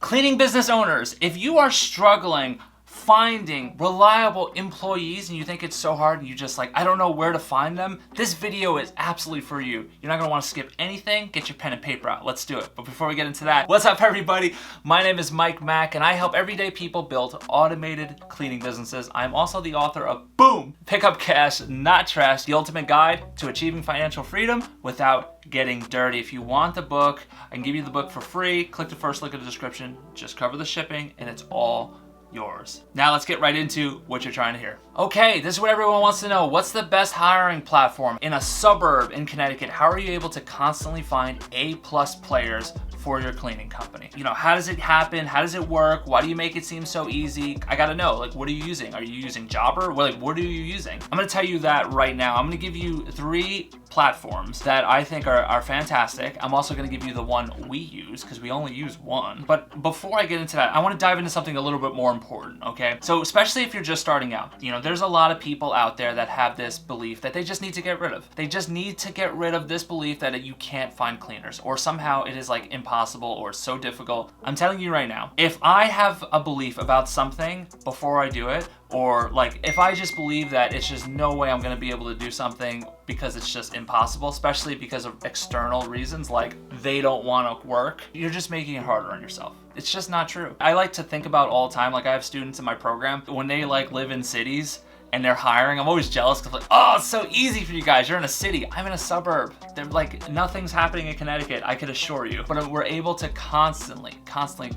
Cleaning business owners, if you are struggling finding reliable employees and you think it's so hard and you just like, I don't know where to find them, this video is absolutely for you. You're not gonna wanna skip anything. Get your pen and paper out. Let's do it. But before we get into that, what's up everybody? My name is Mike Mack and I help everyday people build automated cleaning businesses. I'm also the author of Boom! Pick Up Cash, Not Trash, the ultimate guide to achieving financial freedom without getting dirty. If you want the book, I can give you the book for free. Click the first link in the description. Just cover the shipping and it's all yours. Now let's get right into what you're trying to hear. Okay, this is what everyone wants to know. What's the best hiring platform in a suburb in Connecticut? How are you able to constantly find A+ players for your cleaning company? You know, how does it happen? How does it work? Why do you make it seem so easy? I gotta know, like, what are you using? Are you using Jobber? What are you using? I'm gonna tell you that right now. I'm gonna give you 3 platforms that I think are fantastic. I'm also gonna give you the one we use because we only use one. But before I get into that, I wanna dive into something a little bit more important, okay? So especially if you're just starting out, you know, there's a lot of people out there that have this belief that they just need to get rid of. They just need to get rid of this belief that you can't find cleaners or somehow it is like impossible or so difficult. I'm telling you right now, if I have a belief about something before I do it, or like if I just believe that it's just no way I'm gonna be able to do something because it's just impossible, especially because of external reasons like they don't wanna work, you're just making it harder on yourself. It's just not true. I like to think about all the time, like I have students in my program, when they like live in cities and they're hiring, I'm always jealous because like, oh, it's so easy for you guys. You're in a city, I'm in a suburb. They're like, nothing's happening in Connecticut, I could assure you. But we're able to constantly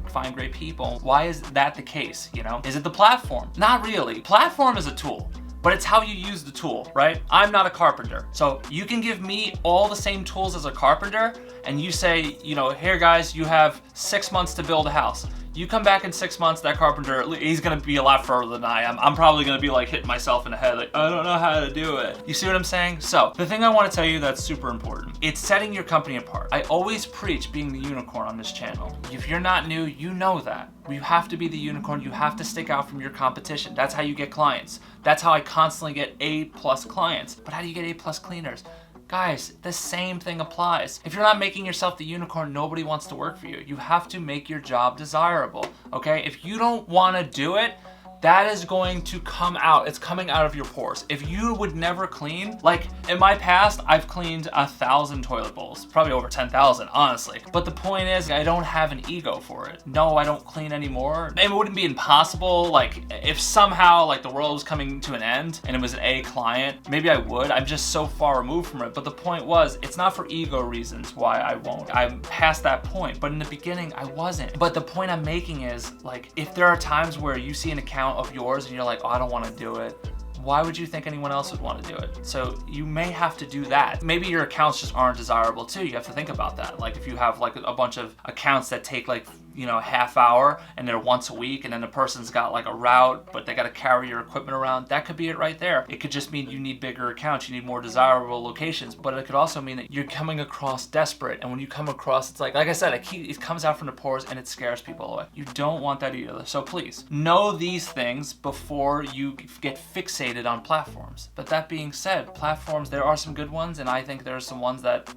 find great people. Why is that the case, you know? Is it the platform? Not really. Platform is a tool, but it's how you use the tool, right? I'm not a carpenter. So you can give me all the same tools as a carpenter and you say, you know, here guys, you have 6 months to build a house. You come back in 6 months, that carpenter, he's gonna be a lot further than I am. I'm probably gonna be like hitting myself in the head, like, I don't know how to do it. You see what I'm saying? So, the thing I wanna tell you that's super important, it's setting your company apart. I always preach being the unicorn on this channel. If you're not new, you know that. You have to be the unicorn, you have to stick out from your competition. That's how you get clients. That's how I constantly get A+ clients. But how do you get A+ cleaners? Guys, the same thing applies. If you're not making yourself the unicorn, nobody wants to work for you. You have to make your job desirable, okay? If you don't wanna do it, that is going to come out. It's coming out of your pores. If you would never clean, like in my past, I've cleaned 1,000 toilet bowls, probably over 10,000, honestly. But the point is, I don't have an ego for it. No, I don't clean anymore. It wouldn't be impossible. Like if somehow like the world was coming to an end and it was an A client, maybe I would. I'm just so far removed from it. But the point was, it's not for ego reasons why I won't. I'm past that point. But in the beginning, I wasn't. But the point I'm making is like, if there are times where you see an account of yours and you're like, oh, I don't want to do it, why would you think anyone else would want to do it? So you may have to do that. Maybe your accounts just aren't desirable too. You have to think about that. Like if you have like a bunch of accounts that take like, you know, a half hour and they're once a week and then the person's got like a route, but they got to carry your equipment around, that could be it right there. It could just mean you need bigger accounts, you need more desirable locations, but it could also mean that you're coming across desperate. And when you come across, it's like I said, it comes out from the pores and it scares people away. You don't want that either. So please know these things before you get fixated on platforms. But that being said, platforms, there are some good ones and I think there are some ones that,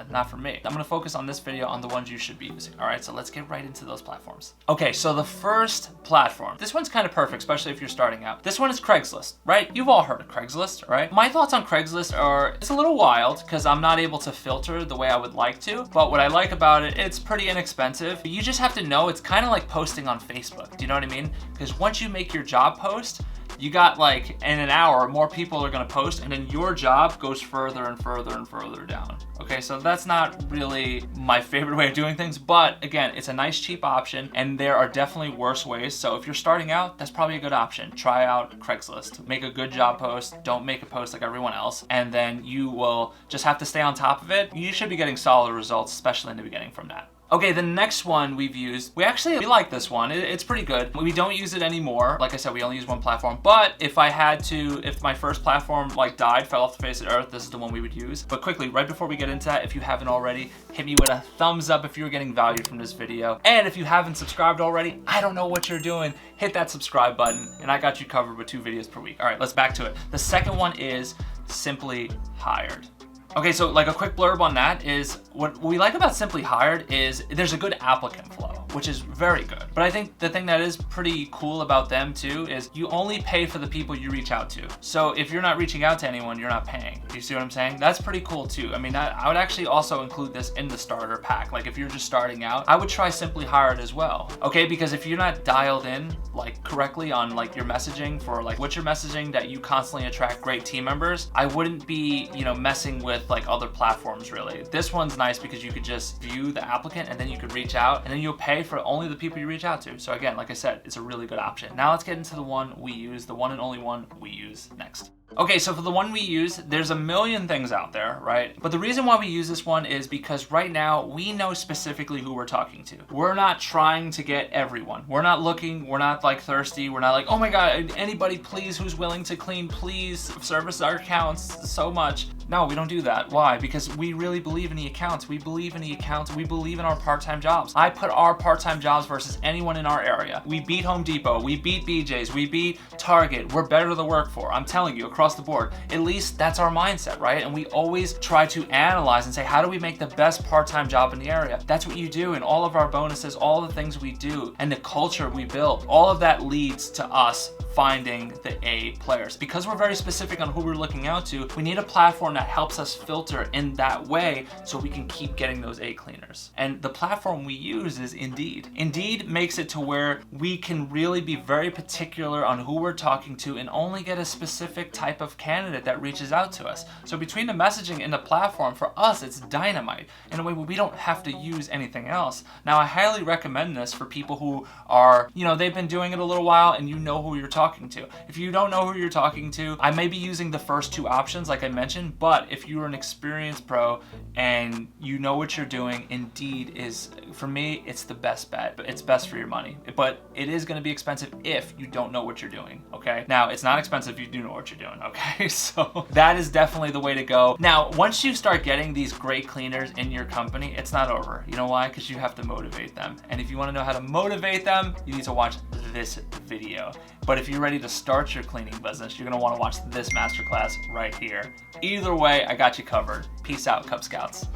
not for me. I'm gonna focus on this video on the ones you should be using. All right, so let's get right into those platforms. Okay, so the first platform, this one's kind of perfect, especially if you're starting out. This one is Craigslist, right? You've all heard of Craigslist, right? My thoughts on Craigslist are, it's a little wild because I'm not able to filter the way I would like to, but what I like about it, it's pretty inexpensive. You just have to know it's kind of like posting on Facebook. Do you know what I mean? Because once you make your job post, you got like in an hour, more people are gonna post and then your job goes further and further and further down. Okay, so that's not really my favorite way of doing things, but again, it's a nice cheap option and there are definitely worse ways. So if you're starting out, that's probably a good option. Try out Craigslist. Make a good job post. Don't make a post like everyone else. And then you will just have to stay on top of it. You should be getting solid results, especially in the beginning from that. Okay, the next one we've used, we like this one. It's pretty good. We don't use it anymore. Like I said, we only use one platform. But if my first platform like died, fell off the face of the earth, this is the one we would use. But quickly, right before we get into that, if you haven't already, hit me with a thumbs up if you're getting value from this video. And if you haven't subscribed already, I don't know what you're doing. Hit that subscribe button and I got you covered with 2 videos per week. All right, let's back to it. The second one is Simply Hired. Okay, so like a quick blurb on that is, what we like about Simply Hired is there's a good applicant flow. which is very good. But I think the thing that is pretty cool about them too is you only pay for the people you reach out to. So if you're not reaching out to anyone, you're not paying. You see what I'm saying? That's pretty cool too. I mean, I would actually also include this in the starter pack. Like if you're just starting out, I would try Simply Hired as well. Okay, because if you're not dialed in like correctly on like your messaging for like what you're messaging that you constantly attract great team members, I wouldn't be, you know, messing with like other platforms really. This one's nice because you could just view the applicant and then you could reach out and then you'll pay for only the people you reach out to. So again, like I said, it's a really good option. Now let's get into the one we use, the one and only one we use next. Okay, so for the one we use, there's a million things out there, right? But the reason why we use this one is because right now we know specifically who we're talking to. We're not trying to get everyone. We're not looking, we're not like thirsty. We're not like, oh my God, anybody please who's willing to clean, please service our accounts so much. No, we don't do that. Why? Because we really believe in the accounts. We believe in the accounts. We believe in our part-time jobs. I put our part-time jobs versus anyone in our area. We beat Home Depot. We beat BJ's. We beat Target. We're better to work for. I'm telling you, across the board. At least that's our mindset, right? And we always try to analyze and say, how do we make the best part-time job in the area? That's what you do in all of our bonuses, all the things we do, and the culture we build. All of that leads to us finding the A players. Because we're very specific on who we're looking out to, we need a platform that helps us filter in that way so we can keep getting those A cleaners. And the platform we use is Indeed. Indeed makes it to where we can really be very particular on who we're talking to and only get a specific type of candidate that reaches out to us. So between the messaging and the platform, for us, it's dynamite in a way where we don't have to use anything else. Now, I highly recommend this for people who are, you know, they've been doing it a little while and you know who you're talking to. If you don't know who you're talking to, I may be using the first two options like I mentioned, but if you're an experienced pro and you know what you're doing, Indeed is, for me, it's the best bet. It's best for your money, but it is going to be expensive if you don't know what you're doing, okay? Now, it's not expensive if you do know what you're doing, okay? So that is definitely the way to go. Now, once you start getting these great cleaners in your company, it's not over. You know why? Because you have to motivate them. And if you want to know how to motivate them, you need to watch this video. But if you're ready to start your cleaning business, you're going to want to watch this masterclass right here. Either way, I got you covered. Peace out, Cub Scouts.